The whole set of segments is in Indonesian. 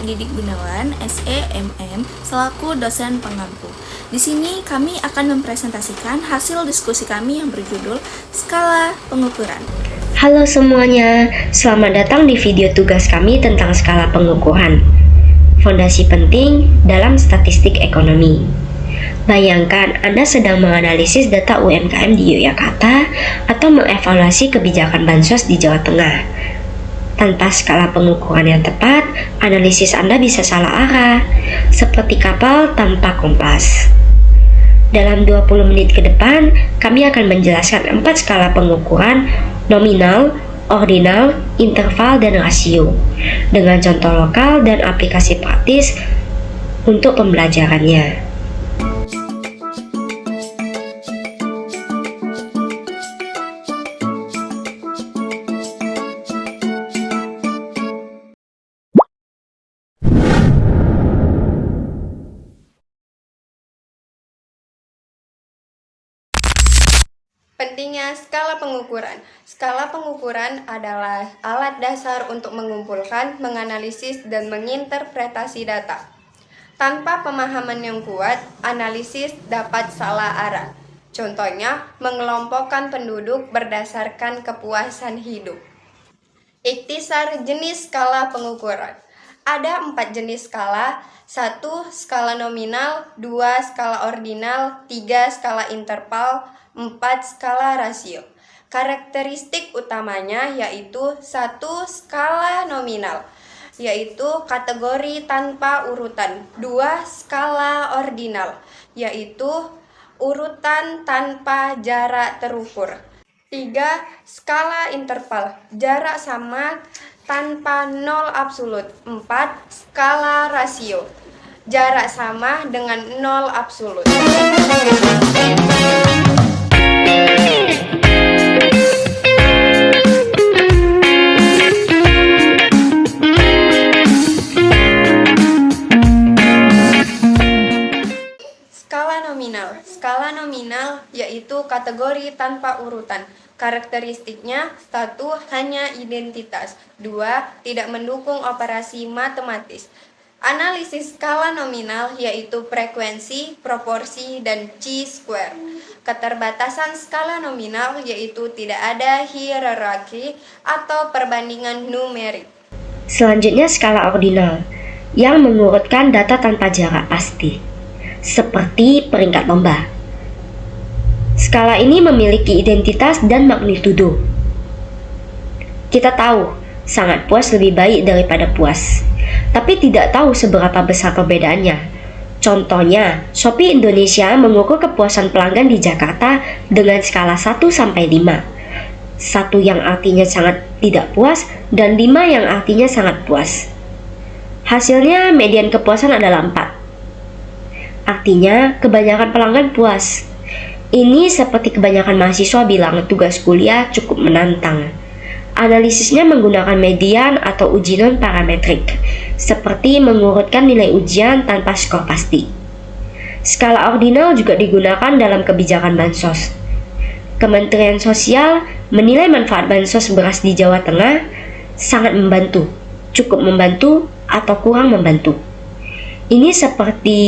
Didik Gunawan, SEMM, selaku dosen pengampu. Di sini kami akan mempresentasikan hasil diskusi kami yang berjudul Skala Pengukuran. Halo semuanya, selamat datang di video tugas kami tentang skala pengukuran. Fondasi penting dalam statistik ekonomi. Bayangkan Anda sedang menganalisis data UMKM di Yogyakarta atau mengevaluasi kebijakan bansos di Jawa Tengah. Tanpa skala pengukuran yang tepat, analisis Anda bisa salah arah, seperti kapal tanpa kompas. Dalam 20 menit ke depan, kami akan menjelaskan 4 skala pengukuran nominal, ordinal, interval, dan rasio dengan contoh lokal dan aplikasi praktis untuk pembelajarannya. Pentingnya skala pengukuran. Skala pengukuran adalah alat dasar untuk mengumpulkan, menganalisis, dan menginterpretasi data. Tanpa pemahaman yang kuat, analisis dapat salah arah. Contohnya, mengelompokkan penduduk berdasarkan kepuasan hidup. Ikhtisar jenis skala pengukuran. Ada 4 jenis skala: 1. Skala nominal, 2. Skala ordinal, 3. Skala interval, 4. Skala rasio. Karakteristik utamanya yaitu 1. Skala nominal, yaitu kategori tanpa urutan. 2. Skala ordinal, yaitu urutan tanpa jarak terukur. 3. Skala interval, jarak sama tanpa nol absolut. 4. Skala rasio, jarak sama dengan nol absolut. Skala nominal yaitu kategori tanpa urutan. Karakteristiknya: 1. Hanya identitas. 2. Tidak mendukung operasi matematis. Analisis skala nominal yaitu frekuensi, proporsi, dan chi-square. Keterbatasan skala nominal yaitu tidak ada hierarki atau perbandingan numerik. Selanjutnya skala ordinal, yang mengurutkan data tanpa jarak pasti, seperti peringkat lomba. Skala ini memiliki identitas dan magnitudo. Kita tahu, sangat puas lebih baik daripada puas, tapi tidak tahu seberapa besar perbedaannya. Contohnya, Shopee Indonesia mengukur kepuasan pelanggan di Jakarta dengan skala 1 sampai 5. 1 yang artinya sangat tidak puas dan 5 yang artinya sangat puas. Hasilnya median kepuasan adalah 4. Artinya kebanyakan pelanggan puas. Ini seperti kebanyakan mahasiswa bilang tugas kuliah cukup menantang. Analisisnya menggunakan median atau uji non-parametrik, seperti mengurutkan nilai ujian tanpa skor pasti. Skala ordinal juga digunakan dalam kebijakan bansos. Kementerian Sosial menilai manfaat bansos beras di Jawa Tengah sangat membantu, cukup membantu, atau kurang membantu. Ini seperti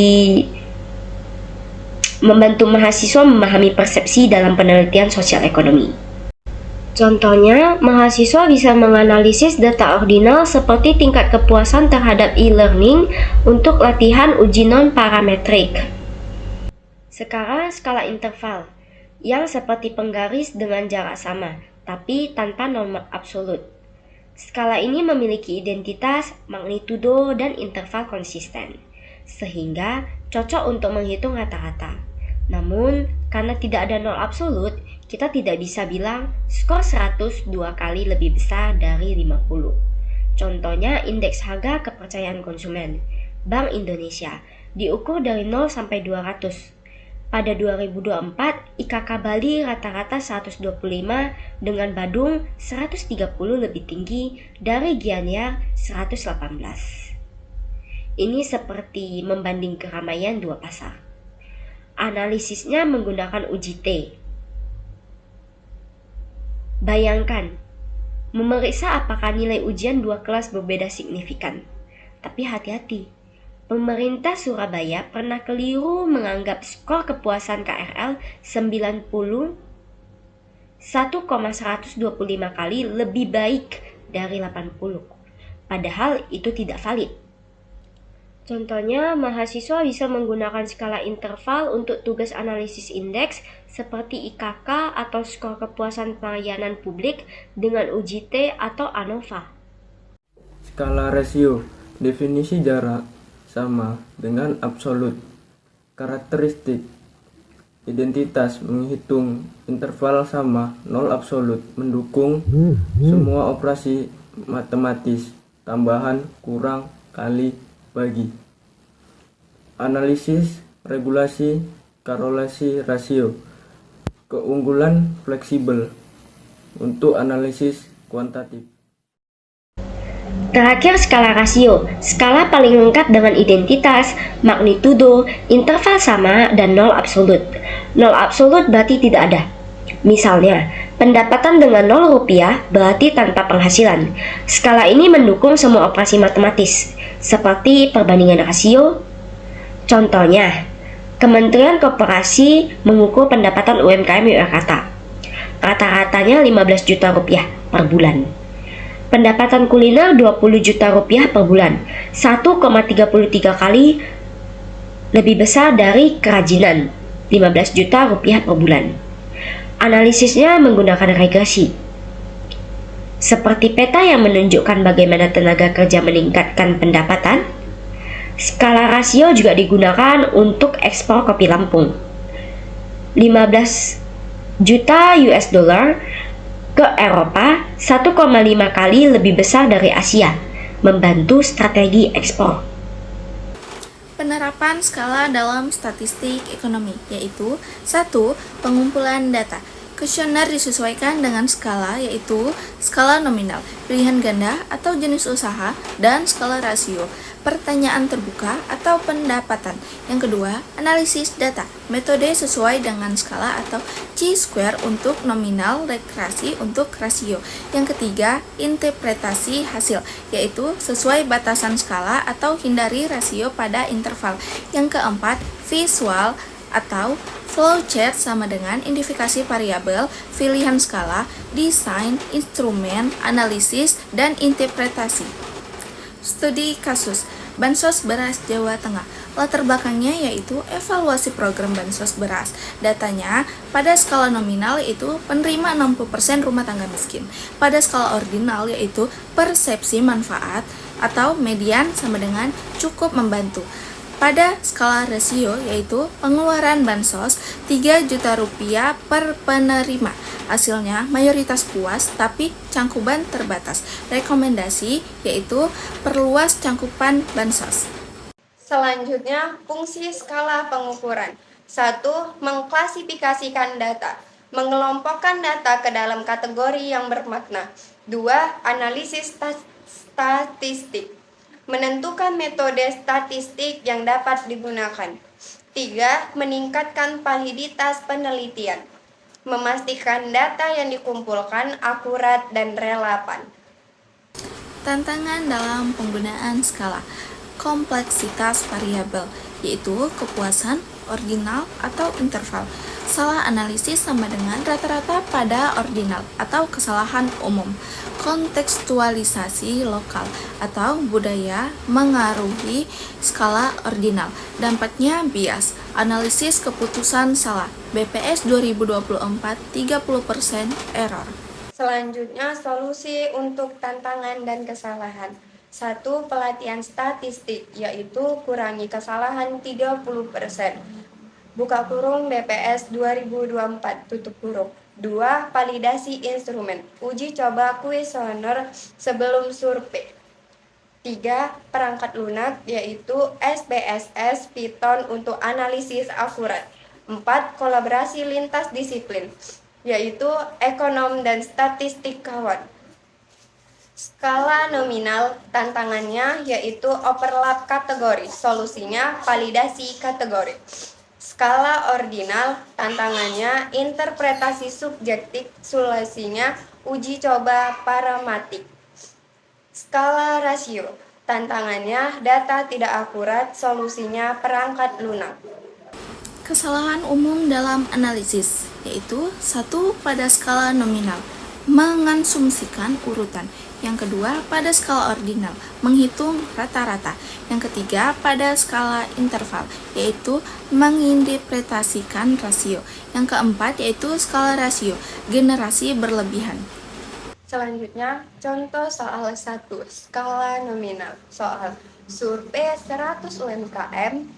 membantu mahasiswa memahami persepsi dalam penelitian sosial ekonomi. Contohnya, mahasiswa bisa menganalisis data ordinal seperti tingkat kepuasan terhadap e-learning untuk latihan uji non-parametrik. Sekarang skala interval, yang seperti penggaris dengan jarak sama, tapi tanpa nomor absolut. Skala ini memiliki identitas, magnitudo, dan interval konsisten, sehingga cocok untuk menghitung rata-rata. Namun, karena tidak ada nol absolut, kita tidak bisa bilang skor 100 2 kali lebih besar dari 50. Contohnya indeks harga kepercayaan konsumen Bank Indonesia diukur dari 0 sampai 200. Pada 2024, IKK Bali rata-rata 125 dengan Badung 130 lebih tinggi dari Gianyar 118. Ini seperti membanding keramaian dua pasar. Analisisnya menggunakan uji T. Bayangkan, memeriksa apakah nilai ujian dua kelas berbeda signifikan. Tapi hati-hati, pemerintah Surabaya pernah keliru menganggap skor kepuasan KRL 91,125 kali lebih baik dari 80. Padahal itu tidak valid. Contohnya, mahasiswa bisa menggunakan skala interval untuk tugas analisis indeks seperti IKK atau skor kepuasan pelayanan publik dengan UJT atau ANOVA. Skala rasio, definisi jarak sama dengan absolut. Karakteristik identitas menghitung interval sama 0 absolut, mendukung semua operasi matematis, tambahan, kurang, kali, bagi. Analisis, regulasi, korelasi rasio. Keunggulan fleksibel untuk analisis kuantitatif. Terakhir, skala rasio. Skala paling lengkap dengan identitas, magnitudo, interval sama, dan 0 absolut. 0 absolut berarti tidak ada. Misalnya, pendapatan dengan 0 rupiah berarti tanpa penghasilan. Skala ini mendukung semua operasi matematis, seperti perbandingan rasio. Contohnya, Kementerian Koperasi mengukur pendapatan UMKM Yogyakarta. Rata-ratanya 15 juta rupiah per bulan. Pendapatan kuliner 20 juta rupiah per bulan, 1,33 kali lebih besar dari kerajinan, 15 juta rupiah per bulan. Analisisnya menggunakan regresi, seperti peta yang menunjukkan bagaimana tenaga kerja meningkatkan pendapatan. Skala rasio juga digunakan untuk ekspor kopi Lampung, 15 juta US dollar ke Eropa, 1,5 kali lebih besar dari Asia, membantu strategi ekspor. Penerapan skala dalam statistik ekonomi, yaitu 1. Pengumpulan data. Kuesioner disesuaikan dengan skala, yaitu skala nominal, pilihan ganda atau jenis usaha, dan skala rasio, pertanyaan terbuka atau pendapatan. Yang kedua, analisis data. Metode sesuai dengan skala atau chi-square untuk nominal, regresi untuk rasio. Yang ketiga, interpretasi hasil, yaitu sesuai batasan skala atau hindari rasio pada interval. Yang keempat, visual atau flowchart sama dengan identifikasi variabel, pilihan skala, desain, instrumen, analisis, dan interpretasi. Studi kasus Bansos Beras Jawa Tengah. Latar belakangnya yaitu evaluasi program Bansos Beras. Datanya pada skala nominal yaitu penerima 60% rumah tangga miskin. Pada skala ordinal yaitu persepsi manfaat atau median sama dengan cukup membantu. Pada skala rasio yaitu pengeluaran bansos 3 juta rupiah per penerima. Hasilnya mayoritas puas tapi cangkupan terbatas. Rekomendasi yaitu perluas cangkupan bansos. Selanjutnya, fungsi skala pengukuran. 1. Mengklasifikasikan data. Mengelompokkan data ke dalam kategori yang bermakna. 2. Analisis statistik. Menentukan metode statistik yang dapat digunakan. 3. Meningkatkan validitas penelitian. Memastikan data yang dikumpulkan akurat dan relevan. Tantangan dalam penggunaan skala. Kompleksitas variabel, yaitu kepuasan, ordinal, atau interval. Salah analisis sama dengan rata-rata pada ordinal atau kesalahan umum. Kontekstualisasi lokal atau budaya mengaruhi skala ordinal. Dampaknya bias. Analisis keputusan salah. BPS 2024 30% error. Selanjutnya, solusi untuk tantangan dan kesalahan. 1. Pelatihan statistik, yaitu kurangi kesalahan 30%. Buka kurung BPS 2024 tutup kurung. 2. Validasi instrumen. Uji coba kuesioner sebelum survei. 3. Perangkat lunak, yaitu SPSS Python untuk analisis akurat. 4. Kolaborasi lintas disiplin, yaitu ekonom dan statistikawan. Skala nominal, tantangannya yaitu overlap kategori, solusinya validasi kategori. Skala ordinal, tantangannya interpretasi subjektif, solusinya uji coba paramatik. Skala rasio, tantangannya data tidak akurat, solusinya perangkat lunak. Kesalahan umum dalam analisis yaitu 1. Pada skala nominal, mengasumsikan urutan. Yang kedua, pada skala ordinal, menghitung rata-rata. Yang ketiga, pada skala interval, yaitu menginterpretasikan rasio. Yang keempat, yaitu skala rasio, generasi berlebihan. Selanjutnya, contoh soal 1, skala nominal. Soal survei 100 UMKM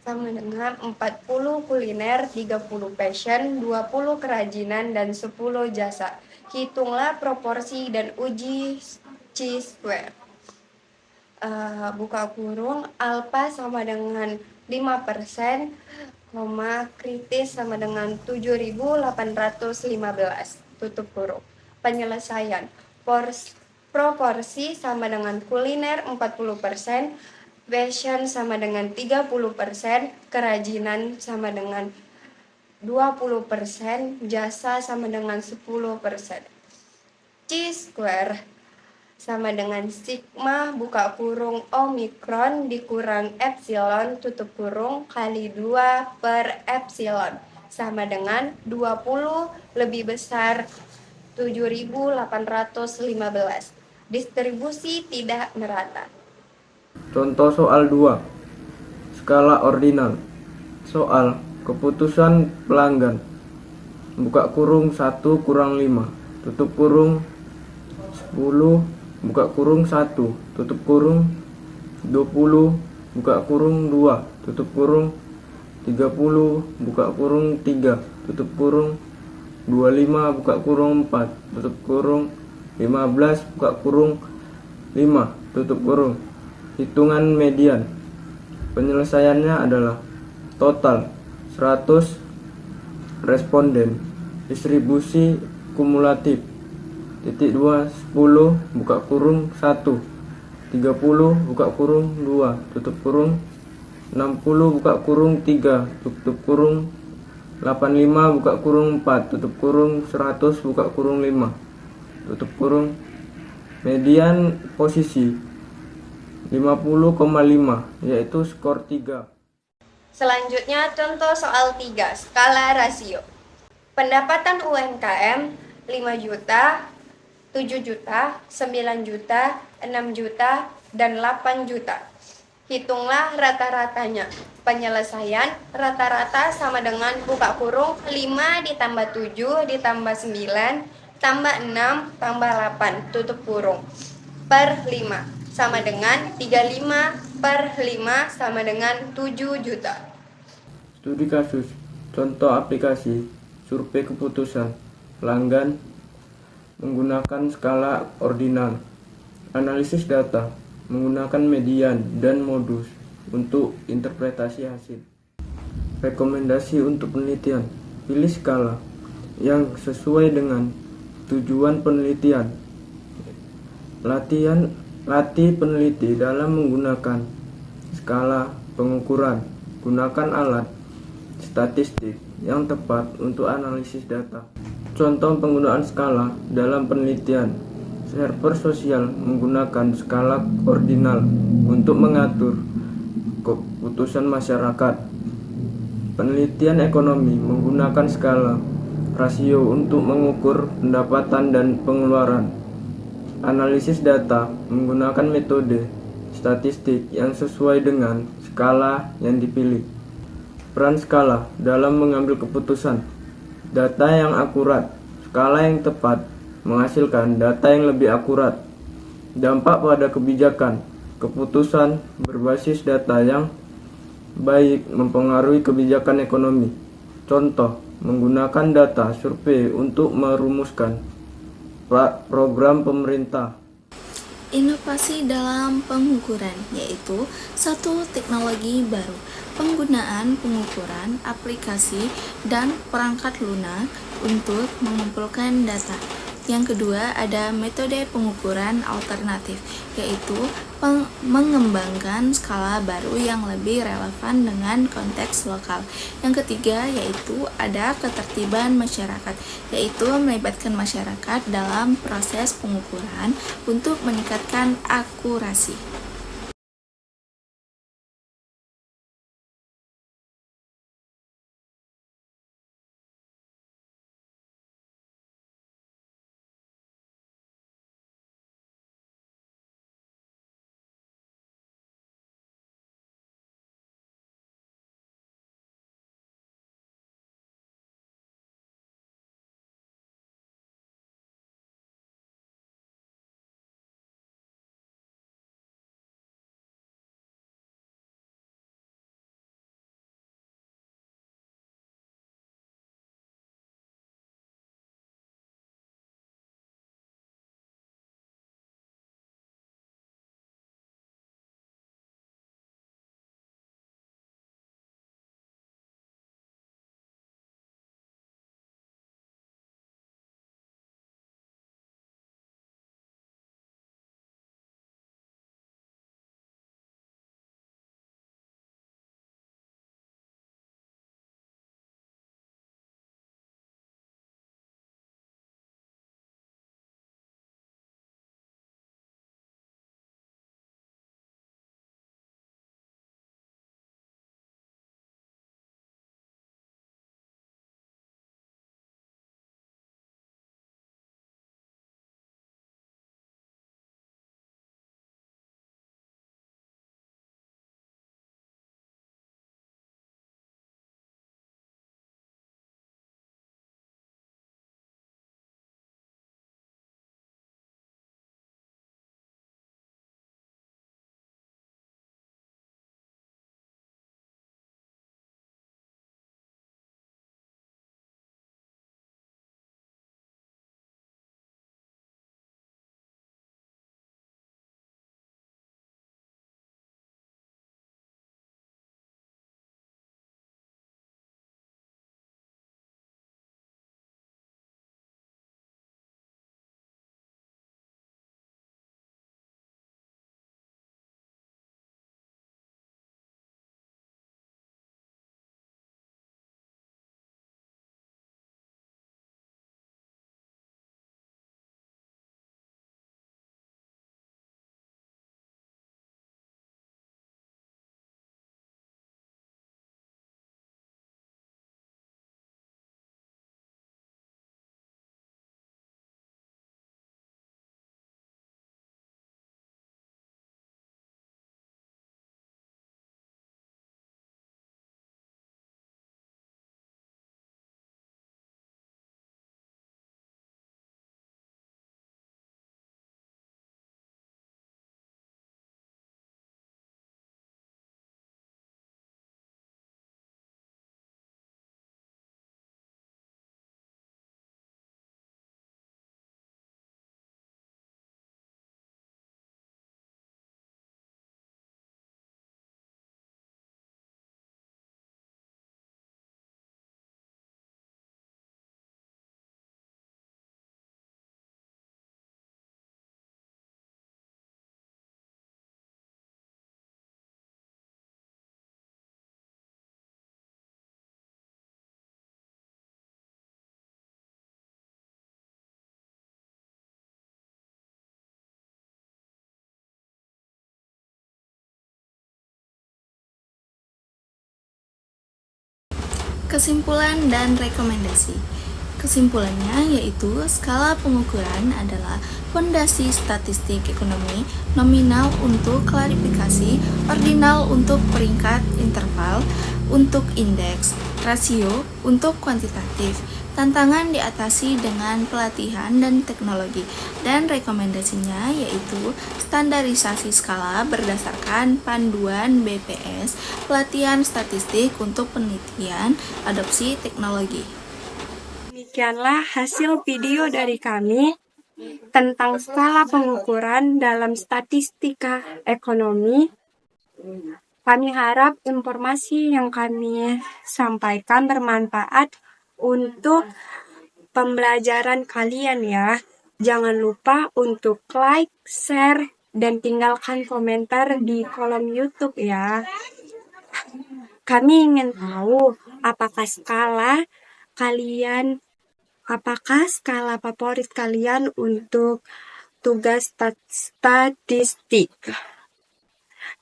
sama dengan 40 kuliner, 30 fashion, 20 kerajinan, dan 10 jasa. Hitunglah proporsi dan uji chi-square. Buka kurung, alfa sama dengan 5%, kritis sama dengan 7.815, tutup kurung. Penyelesaian, proporsi sama dengan kuliner 40%, fashion sama dengan 30%, kerajinan sama dengan 20%, jasa sama dengan 10%. Chi-square sama dengan sigma buka kurung omikron dikurang epsilon tutup kurung kali 2 per epsilon sama dengan 20 lebih besar 7.815. Distribusi tidak merata. Contoh soal 2. Skala ordinal. Soal keputusan pelanggan. Buka kurung 1 kurang 5, tutup kurung 10, buka kurung 1, tutup kurung 20, buka kurung 2, tutup kurung 30, buka kurung 3, tutup kurung 25, buka kurung 4, tutup kurung 15, buka kurung 5, tutup kurung. Hitungan median. Penyelesaiannya adalah total 100 responden, distribusi kumulatif, titik 2, 10, buka kurung 1, 30, buka kurung 2, tutup kurung 60, buka kurung 3, tutup kurung 85, buka kurung 4, tutup kurung 100, buka kurung 5, tutup kurung. Median posisi 50,5, yaitu skor 3. Selanjutnya contoh soal 3, skala rasio. Pendapatan UMKM 5 juta, 7 juta, 9 juta, 6 juta, dan 8 juta. Hitunglah rata-ratanya. Penyelesaian rata-rata sama dengan buka kurung 5 ditambah 7 ditambah 9 tambah 6 tambah 8 tutup kurung per 5 sama dengan 35 per 5 sama dengan 7 juta. Studi kasus. Contoh aplikasi survei keputusan pelanggan menggunakan skala ordinal. Analisis data menggunakan median dan modus untuk interpretasi hasil. Rekomendasi untuk penelitian. Pilih skala yang sesuai dengan tujuan penelitian. Latih peneliti dalam menggunakan skala pengukuran. Gunakan alat statistik yang tepat untuk analisis data. Contoh penggunaan skala dalam penelitian. Server sosial menggunakan skala ordinal untuk mengatur keputusan masyarakat. Penelitian ekonomi menggunakan skala rasio untuk mengukur pendapatan dan pengeluaran. Analisis data menggunakan metode statistik yang sesuai dengan skala yang dipilih. Peran skala dalam mengambil keputusan. Data yang akurat, skala yang tepat menghasilkan data yang lebih akurat. Dampak pada kebijakan, keputusan berbasis data yang baik mempengaruhi kebijakan ekonomi. Contoh, menggunakan data survei untuk merumuskan program pemerintah. Inovasi dalam pengukuran yaitu 1. Teknologi baru, penggunaan pengukuran, aplikasi, dan perangkat lunak untuk mengumpulkan data. Yang kedua ada metode pengukuran alternatif yaitu mengembangkan skala baru yang lebih relevan dengan konteks lokal. Yang ketiga yaitu ada ketertiban masyarakat yaitu melibatkan masyarakat dalam proses pengukuran untuk meningkatkan akurasi. Kesimpulan dan rekomendasi. Kesimpulannya yaitu skala pengukuran adalah fondasi statistik ekonomi, nominal untuk klarifikasi, ordinal untuk peringkat interval, untuk indeks, rasio untuk kuantitatif. Tantangan diatasi dengan pelatihan dan teknologi, dan rekomendasinya yaitu standarisasi skala berdasarkan panduan BPS, pelatihan statistik untuk penelitian, adopsi teknologi. Demikianlah hasil video dari kami tentang skala pengukuran dalam statistika ekonomi. Kami harap informasi yang kami sampaikan bermanfaat untuk pembelajaran kalian ya. Jangan lupa untuk like, share, dan tinggalkan komentar di kolom YouTube ya. Kami ingin tahu apakah skala favorit kalian untuk tugas statistik.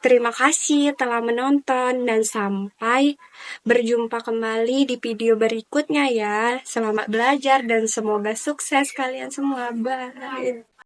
Terima kasih telah menonton dan sampai berjumpa kembali di video berikutnya ya. Selamat belajar dan semoga sukses kalian semua. Bye.